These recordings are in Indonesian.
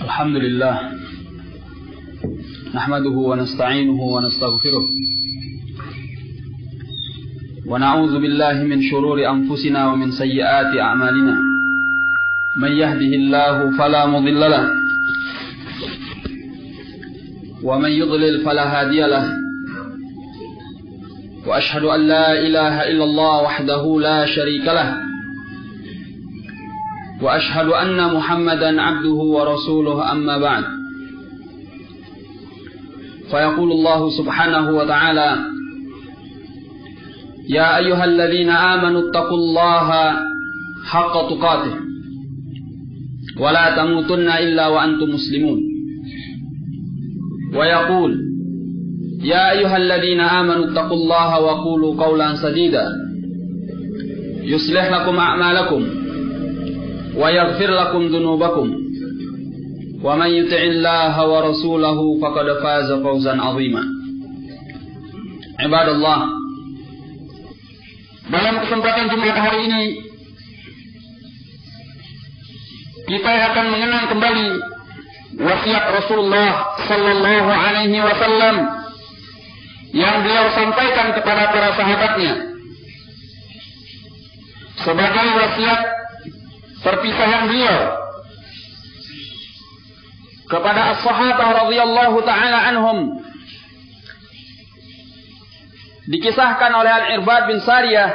الحمد لله نحمده ونستعينه ونستغفره ونعوذ بالله من شرور أنفسنا ومن سيئات أعمالنا من يهده الله فلا مضل له ومن يضلل فلا هادي له وأشهد أن لا إله إلا الله وحده لا شريك له وأشهد أن محمدا عبده ورسوله أما بعد فيقول الله سبحانه وتعالى يا أيها الذين آمنوا اتقوا الله حق تقاته ولا تموتن إلا وأنتم مسلمون ويقول يا أيها الذين آمنوا اتقوا الله وقولوا قولا سديدا يصلح لكم أعمالكم ويغفر لكم ذنوبكم ومن يطع الله ورسوله فقد فاز فوزا عظيما. Ibadallah, dalam kesempatan Jumat hari ini kita akan mengenang kembali wasiat Rasulullah sallallahu alaihi wasallam yang beliau sampaikan kepada para sahabatnya sebagai wasiat perpisahan beliau kepada as-sahabah radhiyallahu ta'ala anhum. Dikisahkan oleh Al-Irbad bin Sariyah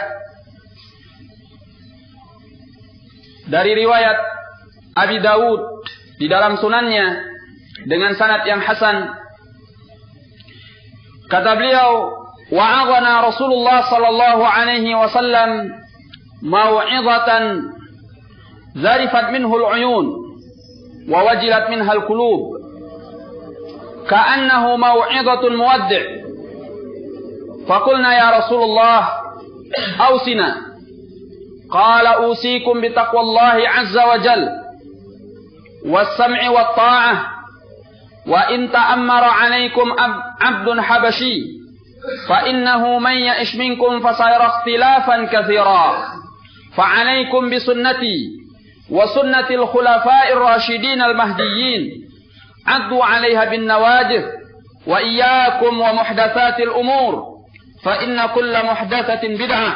dari riwayat Abi Dawud di dalam sunannya dengan sanad yang hasan. Kata beliau, wa'adhana Rasulullah sallallahu alaihi wasallam mau'izatan zarifat minhul uyun wa wajilat minhal qulub ka'annahu mau'izatun muwaddi' faqulna ya Rasulullah awsina qala usikum bitaqwallahi azza wa jal was-sam'i wat-ta'ah wa in ta'ammara 'alaykum 'abdun habashi fa innahu man ya'ish minkum fasayara ikhtilafan katsira fa 'alaykum bi sunnati وسنة الخلفاء الراشدين المهديين عضوا عليها بالنواجذ وإياكم ومحدثات الأمور فإن كل محدثة بدعة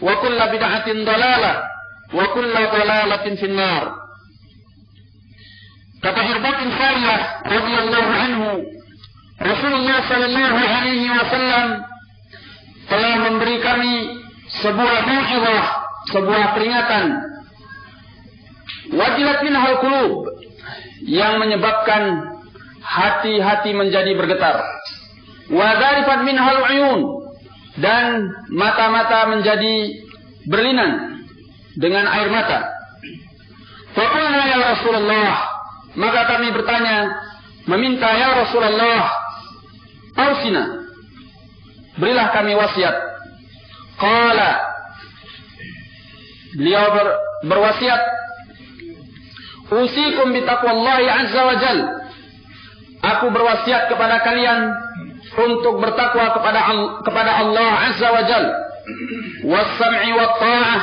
وكل بدعة ضلالة وكل ضلالة في النار. Kata Irbad bin Sariyah radhiyallahu anhu, Rasulullah sallallahu alaihi wasallam telah memberi kami sebuah mau'izah, sebuah peringatan, wajilat minhal qulub, yang menyebabkan hati-hati menjadi bergetar, wa zarifat minhal uyun, dan mata-mata menjadi berlinang dengan air mata. Faqulna ya Rasulullah, maka kami bertanya, meminta ya Rasulullah, ausina, berilah kami wasiat. Qala, beliau berwasiat, usikum bitaqwallahi azza wa jal, aku berwasiat kepada kalian untuk bertakwa kepada Allah azza wa jal, was-sam'i wat-ta'ah,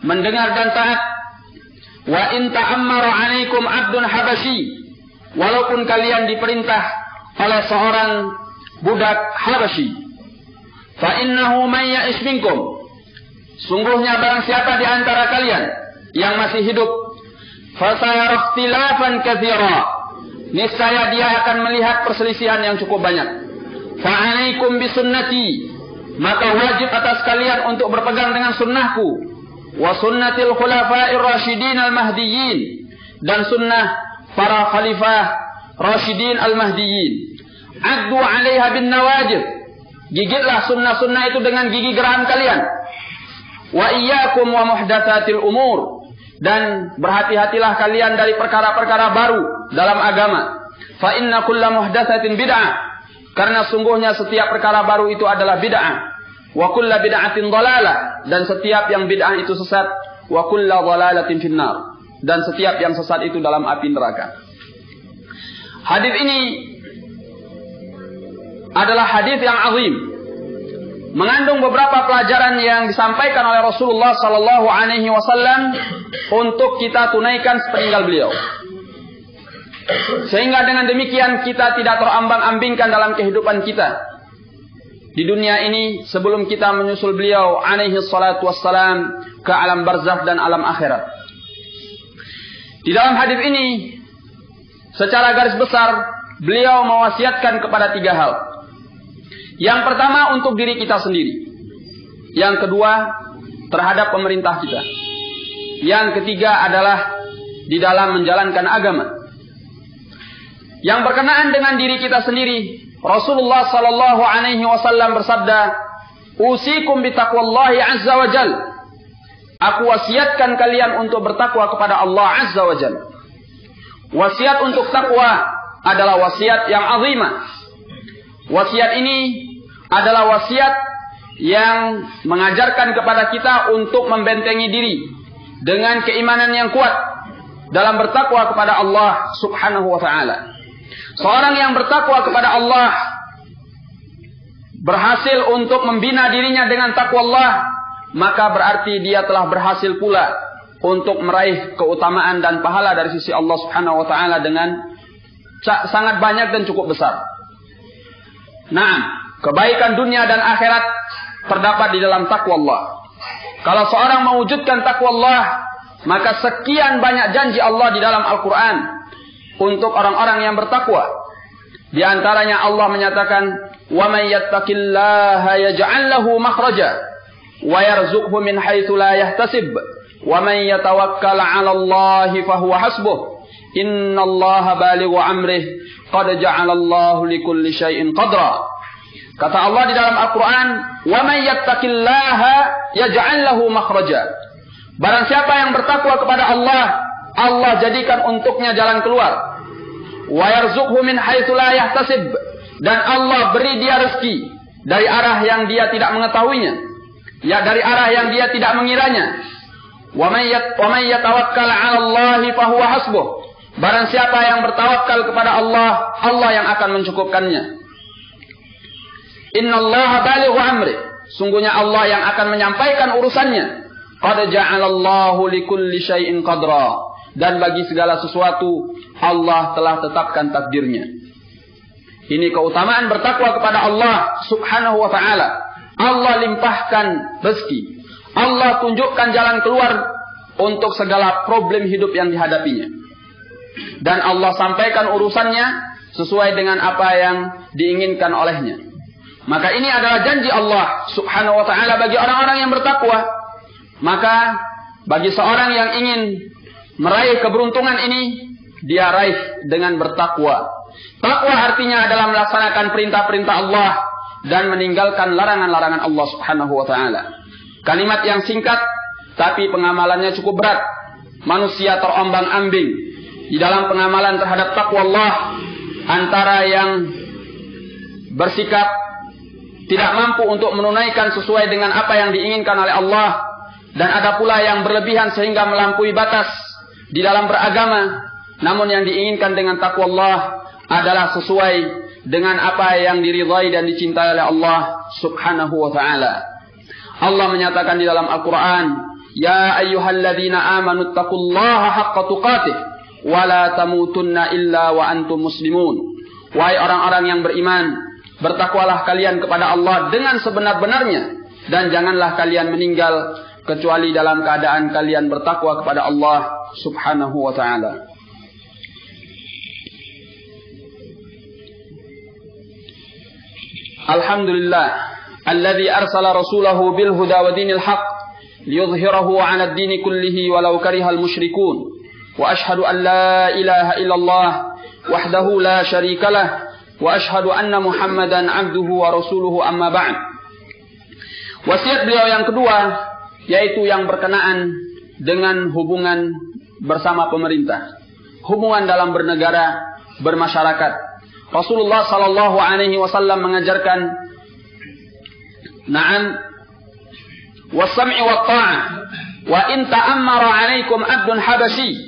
mendengar dan taat, wa in ta'ammara 'alaikum 'abdun habashi, walaupun kalian diperintah oleh seorang budak Habashi, fa innahu man ya'ish minkum, sungguhnya barang siapa di antara kalian yang masih hidup, fasayara ikhtilafan katsira, niscaya dia akan melihat perselisihan yang cukup banyak. Fa'alaikum bisunnati, maka wajib atas kalian untuk berpegang dengan sunnahku, wa sunnatil khulafa'ir rasyidin al-mahdiyyin, dan sunnah para khalifah rasyidin al-mahdiyyin. Addu 'alaiha bin nawajid, gigitlah sunnah-sunnah itu dengan gigi geraham kalian. Wa iyyakum wa muhdatsatil umur, dan berhati-hatilah kalian dari perkara-perkara baru dalam agama. Fa inna kulla muhdatsatin bid'ah, karena sungguhnya setiap perkara baru itu adalah bid'ah. Wa kulla bid'atin dhalalah, dan setiap yang bid'ah itu sesat. Wa kulla dhalalatin finnar, dan setiap yang sesat itu dalam api neraka. Hadis ini adalah hadis yang azim, mengandung beberapa pelajaran yang disampaikan oleh Rasulullah sallallahu alaihi wasallam untuk kita tunaikan sepeninggal beliau. Sehingga dengan demikian kita tidak terombang-ambingkan dalam kehidupan kita di dunia ini sebelum kita menyusul beliau alaihi salatu wassalam ke alam barzakh dan alam akhirat. Di dalam hadis ini secara garis besar beliau mewasiatkan kepada 3 hal. Yang pertama untuk diri kita sendiri. Yang kedua terhadap pemerintah kita. Yang ketiga adalah di dalam menjalankan agama. Yang berkenaan dengan diri kita sendiri, Rasulullah sallallahu alaihi wasallam bersabda, "Usikum bitaqwallahi azza wa jal." Aku wasiatkan kalian untuk bertakwa kepada Allah azza wa jal. Wasiat untuk takwa adalah wasiat yang azimah. Wasiat ini adalah wasiat yang mengajarkan kepada kita untuk membentengi diri dengan keimanan yang kuat dalam bertakwa kepada Allah subhanahu wa ta'ala. Seorang yang bertakwa kepada Allah berhasil untuk membina dirinya dengan takwa Allah, maka berarti dia telah berhasil pula untuk meraih keutamaan dan pahala dari sisi Allah subhanahu wa ta'ala dengan sangat banyak dan cukup besar. Nah, kebaikan dunia dan akhirat terdapat di dalam takwa Allah. Kalau seorang mewujudkan takwa Allah, maka sekian banyak janji Allah di dalam Al-Quran untuk orang-orang yang bertakwa. Di antaranya Allah menyatakan, وَمَنْ يَتَّقِ اللَّهَ يَجْعَلْ لَهُ مَخْرَجًا وَيَرْزُقْهُ مِنْ حَيْثُ لَا يَحْتَسِبُ وَمَنْ يَتَوَكَّلْ عَلَى اللَّهِ فَهُوَ حَسْبُهُ إِنَّ اللَّهَ بَالِغُ أَمْرِهِ قَدْ جَعَلَ اللَّهُ لِكُلِّ شَيْءٍ قَدْرًا. Kata Allah di dalam Al-Quran, وَمَنْ يَتَّقِ اللَّهَ يَجْعَلْ لَهُ مَخْرَجًا. Barang siapa yang bertakwa kepada Allah, Allah jadikan untuknya jalan keluar. Wa yarzuqhu min haitsu la yahtasib, dan Allah beri dia rezeki dari arah yang dia tidak mengetahuinya, ya dari arah yang dia tidak mengiranya. Wa may yatawakkal 'ala Allah fa huwa hasbuh. Barang siapa yang bertawakal kepada Allah, Allah yang akan mencukupkannya. Innallaha balighu amri. Sungguhnya Allah yang akan menyampaikan urusannya. Qad ja'alallahu likulli syai'in qadra. Dan bagi segala sesuatu Allah telah tetapkan takdirnya. Ini keutamaan bertakwa kepada Allah subhanahu wa ta'ala. Allah limpahkan rezeki. Allah tunjukkan jalan keluar untuk segala problem hidup yang dihadapinya. Dan Allah sampaikan urusannya sesuai dengan apa yang diinginkan olehnya. Maka ini adalah janji Allah subhanahu wa ta'ala bagi orang-orang yang bertakwa. Maka bagi seorang yang ingin meraih keberuntungan ini, dia raih dengan bertakwa. Takwa artinya adalah melaksanakan perintah-perintah Allah dan meninggalkan larangan-larangan Allah subhanahu wa ta'ala. Kalimat yang singkat, tapi pengamalannya cukup berat. Manusia terombang-ambing di dalam pengamalan terhadap takwa Allah, antara yang bersikap tidak mampu untuk menunaikan sesuai dengan apa yang diinginkan oleh Allah, dan ada pula yang berlebihan sehingga melampaui batas di dalam beragama, namun yang diinginkan dengan takwa Allah adalah sesuai dengan apa yang diridhai dan dicintai oleh Allah subhanahu wa ta'ala. Allah menyatakan di dalam Al-Quran, Ya ayyuhalladzina amanu taqullaha haqqa tuqatih wa la tamutunna illa wa antum muslimun. Wahai orang-orang yang beriman, bertakwalah kalian kepada Allah dengan sebenar-benarnya, dan janganlah kalian meninggal kecuali dalam keadaan kalian bertakwa kepada Allah subhanahu wa ta'ala. Alhamdulillah alladhi arsala rasulahu bil huda wa dinil haq liyudhhirahu 'ala ad-din kullihi walau karihal musyrikun. Wa ashhadu an la ilaha illallah wahdahu la syarika lah wa ashhadu anna Muhammadan 'abduhu wa rasuluhu, amma ba'd. Wasiat beliau yang kedua yaitu yang berkenaan dengan hubungan bersama pemerintah, hubungan dalam bernegara, bermasyarakat. Rasulullah sallallahu alaihi wasallam mengajarkan, na'am, was-sam'i wat-tha'ah wa in ta'ammara 'alaikum 'abdun habasyi.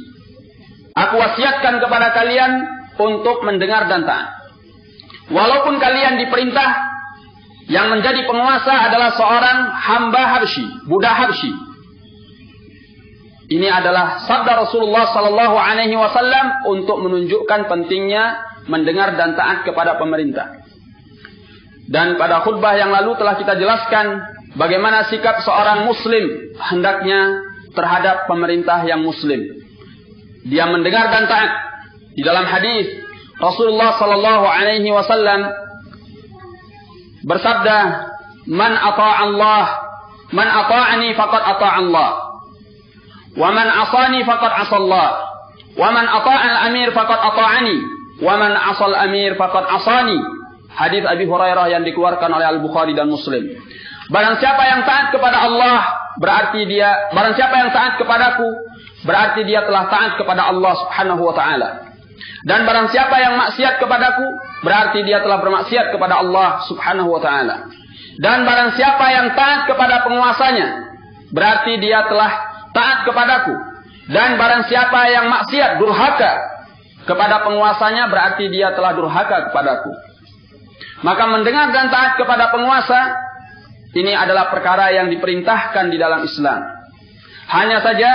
Aku wasiatkan kepada kalian untuk mendengar dan taat. Walaupun kalian diperintah, yang menjadi penguasa adalah seorang hamba Habsyi, budak Habsyi. Ini adalah sabda Rasulullah sallallahu alaihi wasallam untuk menunjukkan pentingnya mendengar dan taat kepada pemerintah. Dan pada khutbah yang lalu telah kita jelaskan bagaimana sikap seorang muslim hendaknya terhadap pemerintah yang muslim. Dia mendengar dan taat. Di dalam hadis Rasulullah sallallahu alaihi wasallam bersabda, "Man ata'a Allah, man ata'ani faqad ata'a Allah. Wa man asani faqad asallah. Wa man ata'al amir faqad ata'ani. Wa man asal amir faqad asani." Hadis Abi Hurairah yang dikeluarkan oleh Al-Bukhari dan Muslim. Barang siapa yang taat kepada Allah, barang siapa yang taat kepadaku, berarti dia telah taat kepada Allah Subhanahu wa taala. Dan barang siapa yang maksiat kepadaku, berarti dia telah bermaksiat kepada Allah Subhanahu wa taala. Dan barang siapa yang taat kepada penguasanya, berarti dia telah taat kepadaku. Dan barang siapa yang maksiat, durhaka kepada penguasanya, berarti dia telah durhaka kepadaku. Maka mendengar dan taat kepada penguasa, ini adalah perkara yang diperintahkan di dalam Islam. Hanya saja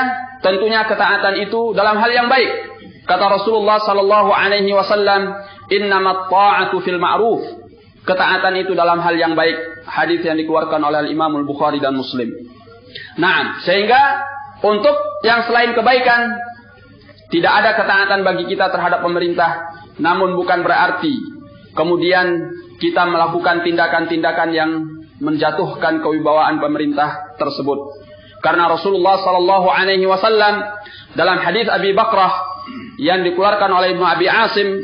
tentunya ketaatan itu dalam hal yang baik. Kata Rasulullah sallallahu alaihi wasallam, "Innamat ta'atu fil ma'ruf." Ketaatan itu dalam hal yang baik. Hadis yang dikeluarkan oleh Imam Al-Bukhari dan Muslim. Nah, sehingga untuk yang selain kebaikan tidak ada ketaatan bagi kita terhadap pemerintah, namun bukan berarti kemudian kita melakukan tindakan-tindakan yang menjatuhkan kewibawaan pemerintah tersebut. Karena Rasulullah sallallahu alaihi wasallam dalam hadis Abi Bakrah yang dikeluarkan oleh Ibnu Abi Asim,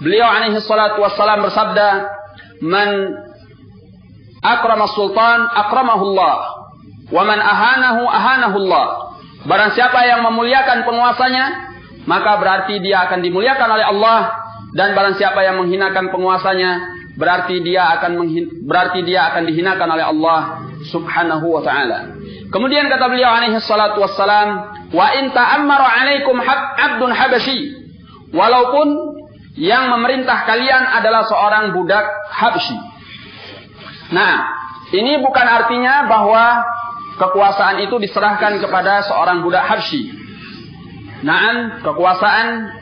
beliau alaihi salatu wassalam bersabda, "Man akrama sultan akramahullah, wa man ahanahu ahanahullah." Barang siapa yang memuliakan penguasanya, maka berarti dia akan dimuliakan oleh Allah, dan barang siapa yang menghinakan penguasanya, berarti dia akan dihinakan oleh Allah Subhanahu wa taala. Kemudian kata beliau alaihi salatu wassalam, "Wa in ta'ammara 'alaikum 'abdun habasyi." Walaupun yang memerintah kalian adalah seorang budak Habsyi. Nah, ini bukan artinya bahwa kekuasaan itu diserahkan kepada seorang budak Habsyi. Nah, kekuasaan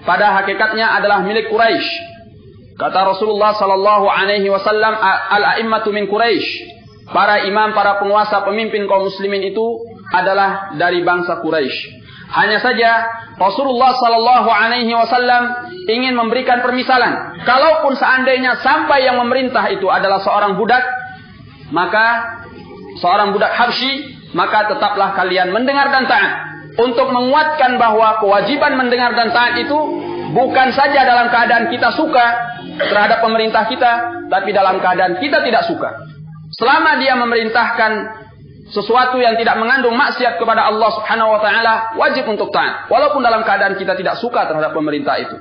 pada hakikatnya adalah milik Quraisy. Kata Rasulullah sallallahu alaihi wasallam, "Al-a'immatu min Quraisy." Para imam, para penguasa, pemimpin kaum muslimin itu adalah dari bangsa Quraisy. Hanya saja Rasulullah sallallahu alaihi wasallam ingin memberikan permisalan. Kalaupun seandainya sampai yang memerintah itu adalah seorang budak, maka seorang budak Habsyi, maka tetaplah kalian mendengar dan taat. Untuk menguatkan bahwa kewajiban mendengar dan taat itu bukan saja dalam keadaan kita suka terhadap pemerintah kita, tapi dalam keadaan kita tidak suka. Selama dia memerintahkan sesuatu yang tidak mengandung maksiat kepada Allah Subhanahu wa taala, wajib untuk taat, walaupun dalam keadaan kita tidak suka terhadap pemerintah itu.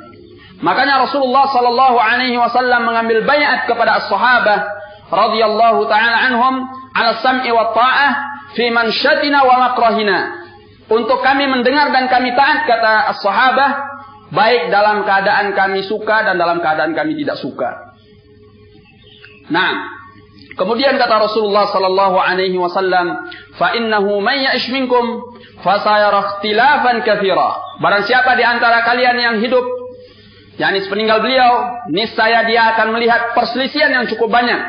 Makanya Rasulullah sallallahu alaihi wasallam mengambil baiat kepada as-sahabah radhiyallahu taala anhum 'ala sam'i wa ta'ah fi manshatina wa makrahina. Untuk kami mendengar dan kami taat, kata as-sahabah, baik dalam keadaan kami suka dan dalam keadaan kami tidak suka. Nah, kemudian kata Rasulullah sallallahu alaihi wasallam, "Fa innahu may ya'ish minkum fa sayara ikhtilafan katsira." Barang siapa di antara kalian yang hidup, yakni sepeninggal beliau, niscaya dia akan melihat perselisihan yang cukup banyak.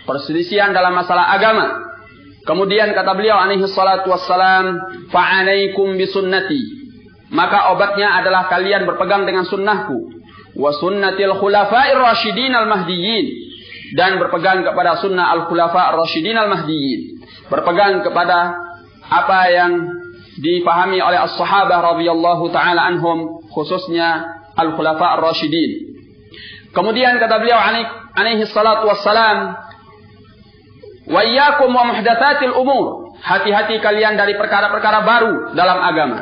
Perselisihan dalam masalah agama. Kemudian kata beliau alaihi salatu wassalam, "Fa 'alaikum bisunnati." Maka obatnya adalah kalian berpegang dengan sunnahku, wa sunnatil khulafa'ir rasyidin al-mahdiyyin, dan berpegang kepada sunnah al-khulafa' ar-rasyidin al-mahdiyyin. Berpegang kepada apa yang dipahami oleh as-sahabah radhiyallahu taala anhum, khususnya al-khulafa' ar-rasyidin. Kemudian kata beliau alaihi salatu wassalam, "Wa iyyakum wa muhdatsatil umur." Hati-hati kalian dari perkara-perkara baru dalam agama.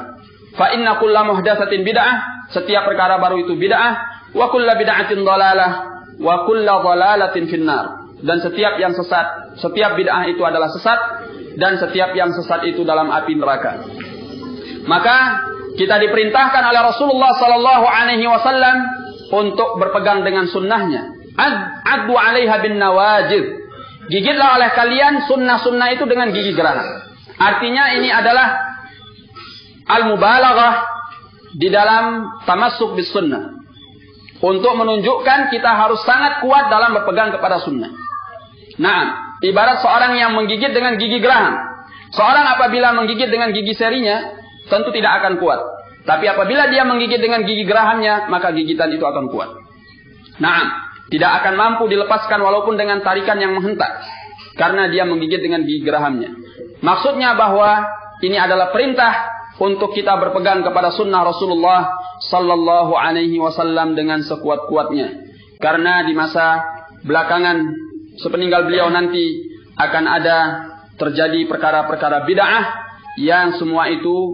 Fa inna kulla muhdatsatin bid'ah, setiap perkara baru itu bid'ah, wa kulla bid'atin dhalalah, wa kulla dhalalatin finnar. Dan setiap yang sesat, setiap bid'ah itu adalah sesat, dan setiap yang sesat itu dalam api neraka. Maka kita diperintahkan oleh Rasulullah sallallahu alaihi wasallam untuk berpegang dengan sunnahnya. Addu 'alaiha bin nawajid. Gigitlah oleh kalian sunnah-sunnah itu dengan gigi geraham. Artinya ini adalah al-mubalaghah di dalam tamassuk bis sunnah. Untuk menunjukkan kita harus sangat kuat dalam berpegang kepada sunnah. Nah, ibarat seorang yang menggigit dengan gigi geraham. Seorang apabila menggigit dengan gigi serinya, tentu tidak akan kuat. Tapi apabila dia menggigit dengan gigi gerahamnya, maka gigitan itu akan kuat. Nah, tidak akan mampu dilepaskan walaupun dengan tarikan yang menghentak. Karena dia menggigit dengan gigi gerahamnya. Maksudnya bahwa ini adalah perintah untuk kita berpegang kepada sunnah Rasulullah sallallahu alaihi wasallam dengan sekuat-kuatnya. Karena di masa belakangan sepeninggal beliau nanti akan ada terjadi perkara-perkara bid'ah yang semua itu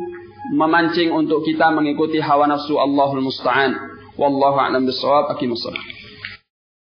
memancing untuk kita mengikuti hawa nafsu. Allahul musta'an. Wallahu a'lam bishawab. Aqimus shalah.